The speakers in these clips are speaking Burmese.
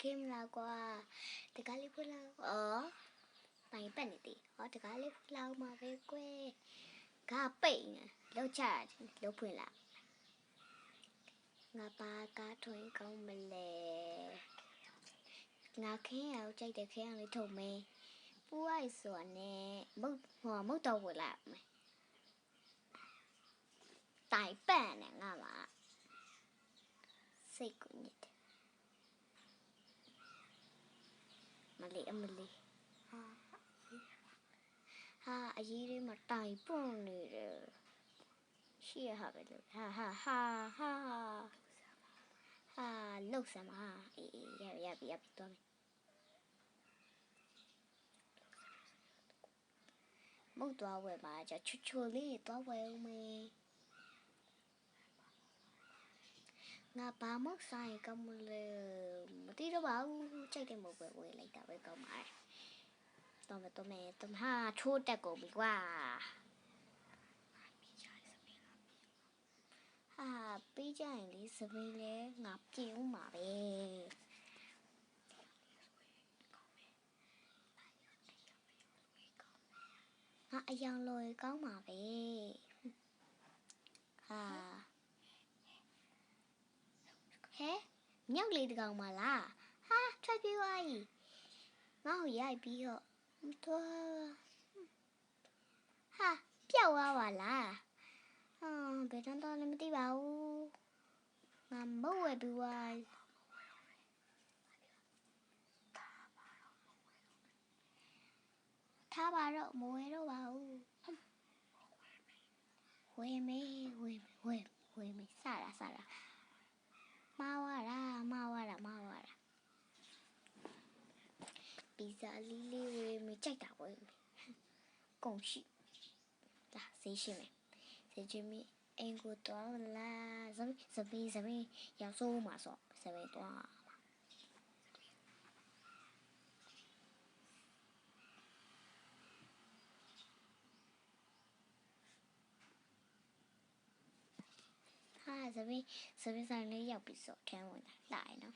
game là qua từ cái lúc mày bận đi từ cái lúc lâu mà về quê cá bệnh lâu chả lâu bữa là ngà ba cá thôi không mà lệ ngà khéo chạy được khéo lấy thầu mày bố ai sửa nè mất đầu vừa làm mày tại bận nè ngà mà xây cũng như thế mà lệ ha ở dưới đây mà tài bông này xia ha vậy ha lúc sao mà ya tôi mấtตัวvề mà cho chút điตัวvề mày ngà ba mất sai công lừa một tí đó bảo chạy đi một về lại cả về công ai tôi mẹ tôi ha chútแต่cổ bị qua bây giờ anh đi xem lên ngập chiếu mà về anh lôi có mà về thế nhắc đi gần mà là trai biểu ai ngáo gì ai biểu thôi biểu à là bé con to lên tí bảo ngắm bố về biểu ai tha bà rợ môi đâu bảo huê mê xa ra mau à ra bây giờ Lily huê mê chạy đảo huê mê công sự là xí xí mê em của tôi là giờ mi giáo số mà sợ giờ mi tôi giờ mi sang đây giáo bị sợ theo rồi lại nó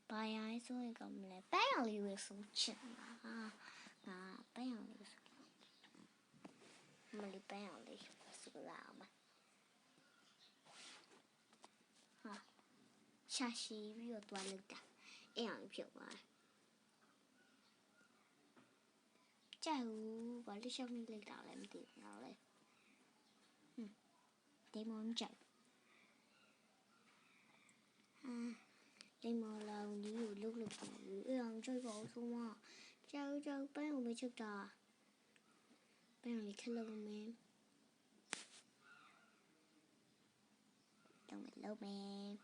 bài ai rồi cầm lại bé lì về số chuyện bé lì mà lì bé lì số nào mà xa xí ví dụ toàn lực cả em hiểu mà chào và đi trong mình lên đảo lại một tí nào đây để món chạy đây mà là nhiều lúc chơi gỗ xuống mà chơi bé không biết chơi trò bé không biết chơi lâu mẹ don't biết lâu mẹ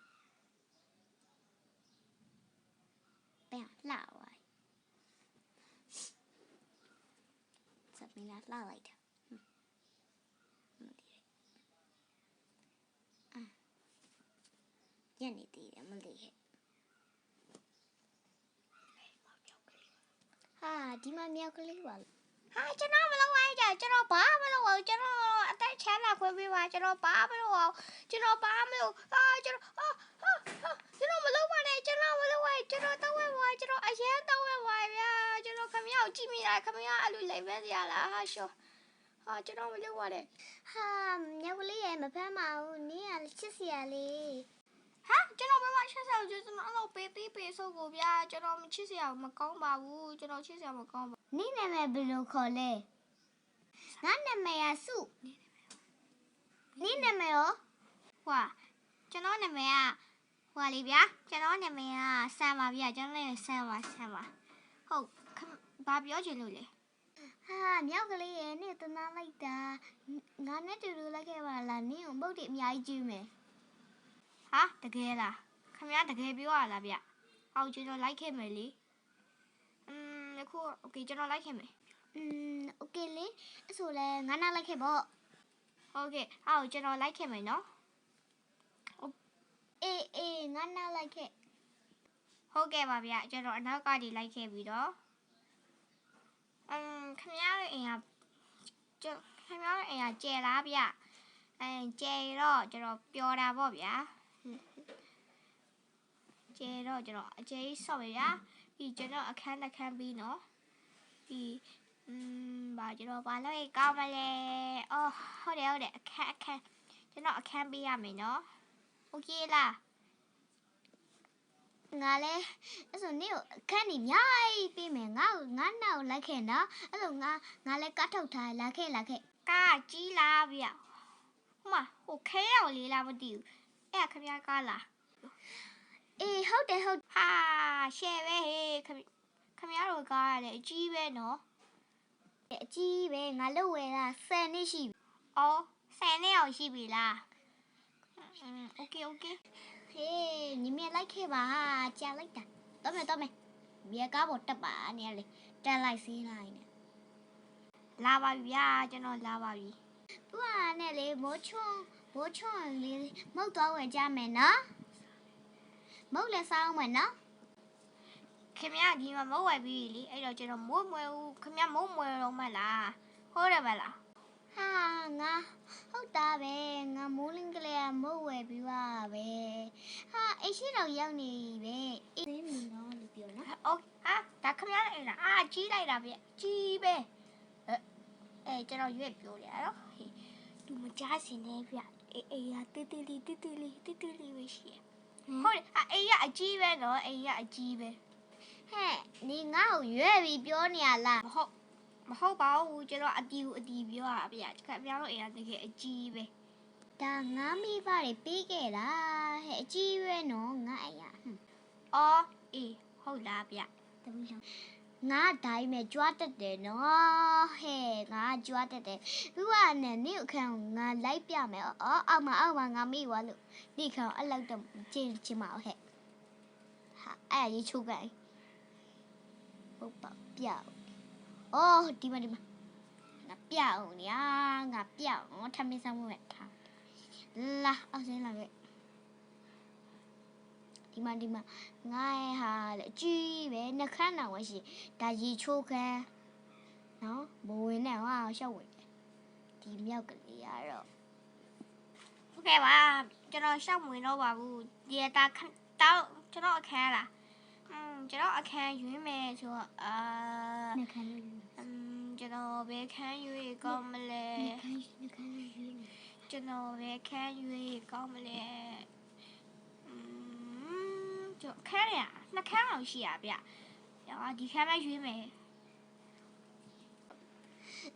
bé lão rồi sắp mình lát lão lại thôi nhận đi tí để mà đi đi mà mèo cái lý bảo cho nó mà lâu ai giờ cho nó bá mà lâu rồi cho nó tại chán là quên đi cho nó bá mà lâu rồi cho nó bá mà lâu cho nó mà lâu mà này cho nó mà lâu rồi cho nó tao quên rồi cho nó ai chán tao quên rồi cho nó cầm nhau chim lại cầm nhau lui lại về nhà là cho nó mà lâu rồi đấy mèo cái lý em mà phải màu ní chết gì đi cho nó mới chết sao cho nó lâu bé số của bia cho nó chết sao mà con bà vu cho nó chết sao mà con ní này mẹ bị lừa khờ lệ ngắn này mẹ su ní này mẹ wow cho nó này mẹ wow đi bia cho nó này mẹ sao mà bia cho nó này sao mà không bà biểu chuyện rồi nhớ cái này này tôi nói lại ta ngắn này tôi lại cái bà là ní ông bố tiệm nhảy chưa mẹတကယ်လားခင်ဗျားတကယ်ပြောရလားဗျအော်ကျွန်တော်လိုက်ခဲ့မယ်လေအခုโอเคကျွန်တော်လိုက်ခဲ့မယ်โอเคလေအဲ့ဆိုလဲငါနာလိုက်ခဲ့ပေါ့ဟုတ်ကဲ့အော်ကျွန်တော်လိုက်ခဲ့မယ်နော်အေးငါနာလိုက်ခဲ့ဟုတ်ကဲ့ပါဗျကျွန်တော်အနောက်ကတည်းလိုက်ခဲ့ပြီးတော့ခင်ဗျားရဲ့အိမ်ကကျယ်လားဗျကျယ်တော့ကျွန်တော်ပျော်တာပေါ့ဗျာ ကျဲတော့ကျွန်တော်အကျဲဆော့ရရပြီးကျွန်တော်အခန်းတစ်ခန်းပြီးနော်ပြီးဘာကျွန်တော်ဘာလို့ကောင်းမလဲအော်ဟုတ်တယ်အခန်းကျွန်တော်အခန်းပြီးရမယ်နော်โอเคလားငါလဲအဲ့ဆိုနေ့ကိုအခန်းကြီးမြိုက်ပြီးမယ်ငါနောက်လိုက်ခဲ့နော်အဲ့ဆိုငါလဲကတ်ထုတ်ထားလာခဲ့ကားကြီးလားဗျဟိုမှာဟိုခဲရောက်လေးလားမသိဘူးအဲ့ခမရကားလားအေးဟုတ်တယ်ဟာရှယ်ပဲဟေးခမရတို့ကားရတယ်အကြီးပဲနော်အကြီးပဲငါလုတ်ဝဲတာ10နှစ်ရှိပြီအော်10နှစ်အောင်ရှိပြီလားโอเคဟေးညီမလိုက်ခဲ့ပါကြာလိုက်တာတော့မယ်မြေကားပေါ်တက်ပါနေလေတက်လိုက်စေးလိုက်နေလာပါပြီဗျာကျွန်တော်လာပါပြီသူကနဲ့လေမိုးချွန်းလေးမုတ်သွားဝယ်ကြမယ်နော်မုတ်လည်းစားအောင်မယ်နော်ခင်ဗျာဒီမှာမုတ်ဝယ်ပြီးလေအဲ့တော့ကျွန်တော်မိုးမွယ်ဦးခင်ဗျာမုတ်မွယ်တော့မလားဟုတ်တယ်မလားဟာငါဟုတ်တာပဲငါမိုးလင်းကလေးကမုတ်ဝယ်ပြီးပါပဲဟာအိတ်ရှိတော့ရောက်နေပဲအေးမင်းနော်လို့ပြောနော်အော်ဟာဒါခင်ဗျာအဲ့ဒါကြီးလိုက်တာဗျကြီးပဲကျွန်တော်ရွက်ပြောရတော့သူမကြားစင်နေဗျအေးရတေးလေးပဲရှိရဟုတ်တယ်အေးရအကြီးပဲနော်အေးရအကြီးပဲဟဲ့နေငါ့ကိုရွက်ပြီးပြောနေရလားမဟုတ်ပါဘူးကျွန်တော်အတီပြောတာဗျခင်ဗျားတို့အေးရတကယ်အကြီးပဲဒါငါမိဘတွေပေးခဲ့တာဟဲ့အကြီးပဲနော်ငါအေးရအော်အေးဟုတ်လားဗျတမီးဆောင်ငါဒိုင်းမဲ့ကြွားတက်တယ်နော်ဟဲ့ငါကြွားတက်တယ်သူကနဲ့နေ့အခန်းငါလိုက်ပြမယ်အောက်မှာငါမိသွားလို့နေ့ခန်းအဲ့လောက်တော့ကျင်းချင်မအောင်ဟဲ့ဟာအဲ့ရေးချိုးကန်ဟုတ်ပါပြောက်အော်ဒီမှာငါပြောက်ညာငါပြောက်ထမင်းဆောင်ဝက်ထားလာအောင်စင်းလာခဲ့ဒီမှာငါရဲ့ဟာလေအကြီးပဲနှခမ်းတော်ဝရှိဒါရေချိုးခမ်းနော်မဝင်နဲ့ဟာရှောက်ဝင်ဒီမြောက်ကလေးကတော့ဟုတ်ကဲ့ပါကျွန်တော်ရှောက်ဝင်တော့ပါဘူးဒီတာတောက်ကျွန်တော်အခန်းလားကျွန်တော်အခန်းရွေးမယ်ဆိုတော့နှခမ်းရွေးကျွန်တော်ဘယ်ခန်းရွေးကောင်းမလဲနှခမ်းရွေးကျွန်တော်ဘယ်ခန်းရွေးကောင်းမလဲခန်းရနှစ်ခန်းအောင်ရှိရဗျ။ဒီခန်းပဲရွေးမယ်။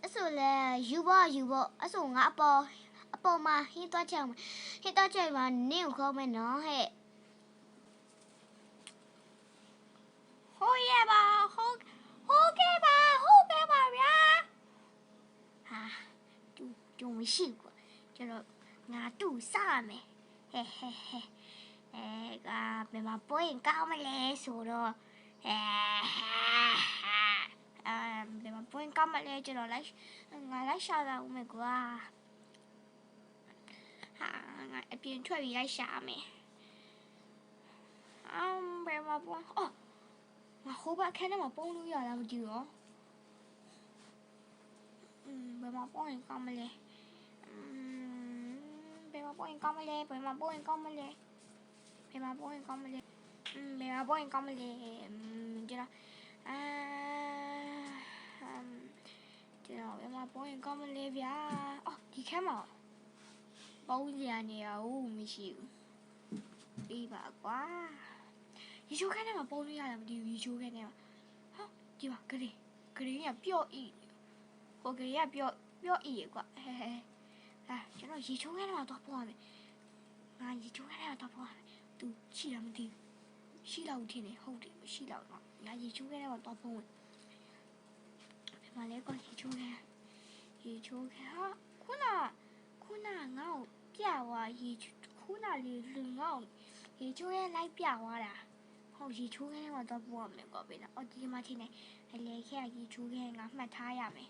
အဲ့ဆိုလေယူပေါ့အဲ့ဆိုငါအပေါ်မှာဟင်းသွားချက်မှာနင်းကိုခေါ်မယ်နော်ဟဲ့။ဟုတ်ရဲ့ပါဟုတ်ကဲ့ပါဗျာ။ဟာတူမရှိဘူးကွာ။ကျွန်တော်ငါတူစားမယ်။ဟဲ့ကဘယ်မှာပွင့်ကောင်းမလဲဆိုတော့ဘယ်မှာပွင့်ကောင်းမလဲကျွန်တော်ငါလိုက်ရှာတာဦးမယ်ကွာဟာငါအပြင်ထွက်ပြီးလိုက်ရှာမယ်ဘယ်မှာပွင့်ငါဟိုဘအခန်းထဲမှာပုံလို့ရလားမသိဘူးနော်ဘယ်မှာပွင့်ကောင်းမလဲဘယ်မှာပွင့်ကောင်းမလဲကျွန်တော်ဘယ်မှာပွင့်ကောင်းမလဲကျွန်တော်ဘယ်မှာပွင့်ကောင်းမလဲဗျာဒီခန်းမှာပုံးစရာနေရဦးမရှိဘူးပြီးပါကွာရေချိုးခန်းထဲမှာပုံးလို့ရလားမသိဘူးရေချိုးခန်းထဲမှာဟာဒီမှာဂရင်းကပျော့ဤဟိုဂရင်းကပျော့ဤရကွာကျွန်တော်ရေချိုးခန်းထဲမှာတော့ပေါ်ရမယ်ငါရေချိုးခန်းထဲမှာတော့ပေါ်ရမယ်သူရှိလားမသိဘူးရှိလောက်ထင်တယ်ဟုတ်တယ်မရှိလောက်တော့ငါရေချိုးခဲတော့တော့ဖုံးတယ်ဘာလဲကွာရေချိုးခဲဟာခုနငါ့ကိုပြသွားခုနလေးလူငါ့ကိုရေချိုးခဲလိုက်ပြသွားတာဟုတ်ရေချိုးခဲတော့တော့ပေါ်မယ်ကွာဘေးတော့ဒီမှာထင်တယ်အလေခဲရေချိုးခဲငါမှတ်ထားရမယ်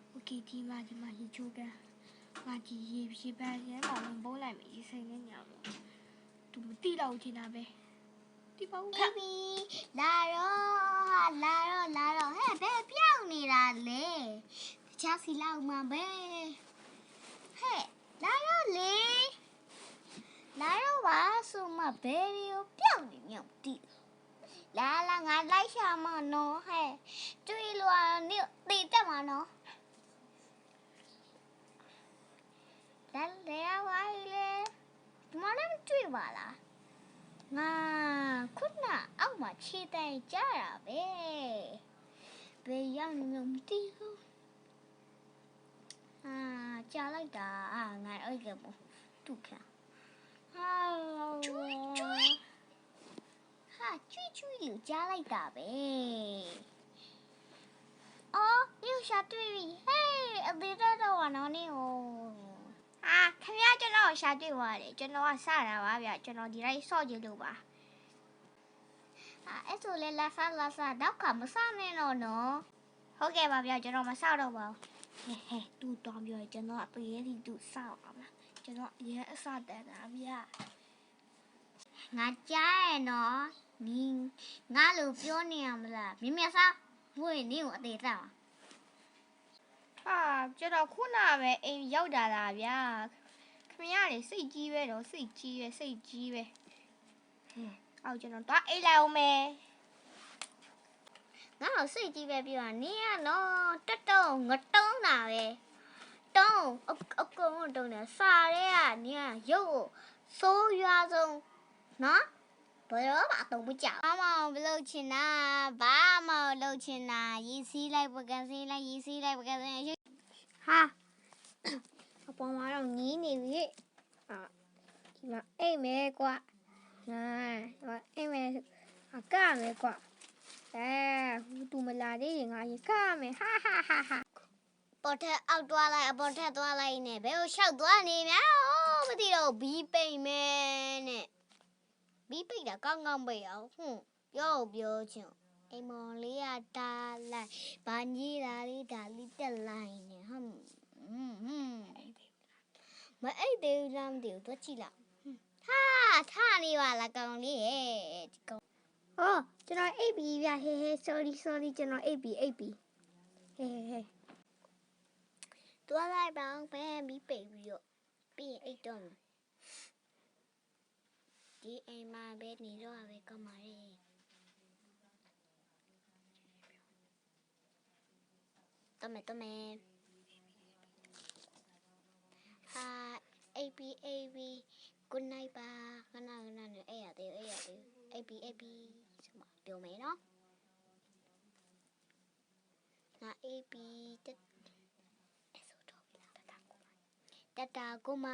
โอเคဒီမှာရေချိုးခဲငါဒီရေပန်းရဲမှာဝင်ပိုးလိုက်မယ်ရေစိမ့်နေညာပေါ့သူမတိတော့ထင်တာပဲဒီပေါ့ခပ်ပြီးလာတော့ဟဲ့ဘယ်ပြောင်းနေတာလဲတခြားစီလောက်မှာပဲဟဲ့လာတော့ပါဆို ဘယ်လိုပြောင်းနေမြောက်တီးလာငါလိုက်ရှာမနော်ဟဲ့တွေ့လို့နေတည်တက်မှာနော်လဲဝိုင်းလေဒီမလည်းတွေ့ပါလားငါခုနအောက်မှာခြေတိုင်ကြတာပဲဘယ်ရောက်နေမှမသိဘူးကြာလိုက်တာငါအဲ့ကပေါ့တူခံကျွီလို့ကြားလိုက်တာပဲအော်ညရှာတွေ့ပြီဟေးအသေးတော့နော်နေဟိုခင်ဗျားကျွန်တော်ရှာတွေ့သွားတယ်ကျွန်တော်ကစတာပါဗျကျွန်တော်ဒီတိုင်းဆော့ကြည့်လို့ပါအဲ့ဆိုလေလာစားတော့ခါမစားနဲ့တော့နော်ဟုတ်ကဲ့ပါဗျကျွန်တော်မဆောက်တော့ပါဘူးဟဲ့တူတော်ပြောကျွန်တော်အသေးသေးတူဆောက်အောင်လားကျွန်တော်အရင်အစတက်တာဗျငါကြားရနော်နင်းငါလိုပြောနေရမလားမြင်မြစားဘွေနင်းကိုအသေးသက်ကျွန်တော်ခုနပဲအိမ်ရောက်တာလားဗျာခင်ဗျားလေစိတ်ကြီးပဲတော့စိတ်ကြီးပဲအော်ကျွန်တော်တော့အိတ်လိုက်အောင်မယ်ငါ့ကိုစိတ်ကြီးပဲပြောတာနင်းကနော်တက်တုံးငတုံးတာပဲတုံးအကုန်တုံးတယ်စာရဲကနင်းကရုပ်ကိုစိုးရွားဆုံးနော်ဘယ်တော့မှအတော့မကြောက်မမလုပ်ချင်တာဘာမှလုပ်ချင်တာရေးစည်းလိုက်ပကံစည်းလိုက်ရေးစည်းလိုက်ပကံစည်းဟာအပေါ်မှာတော့ညီးနေပြီဒီမှာအိမ်မဲကွာအိမ်မဲကမယ်ကွာသူမလာသေးရင်ငါရင်ကမယ်ဟာပေါ်ထက်အောက်သွားလိုက်အပေါ်ထက်သွားလိုက်နဲ့ဘယ်ကိုရှောက်သွားနေများမသိတော့ဘီးပိတ်မဲနဲ့ဘီးပိတ်တာကောင်းပိတ်အောင်ပြောချင်အိမ်မောင်လေးကတားလိုက်ဘာကြီးတာလေးဒါလေးတက်လိုက်နဲ့မအိတ်သေးဘူးလားမသိဘူးသွားကြည့်လိုက်ထားနေပါလားကောင်လေးရဲ့ဒီကောင်ကျွန်တော်အိပ်ပြီဗျဟဲ sorry ကျွန်တော်အိပ်ပြီဟဲတွားလိုက်ပါဘယ်မီးပိတ်ပြီးတော့ပြီးရင်အိတ်တော့ဒီအိမ်မှာပဲနေတော့ပဲကောင်းပါလေတမဲAB good night ပါခဏနဲ့အဲ့ရသေးAB ဆိုမှပြောမယ်နော်ငါ AB တတာကိုမ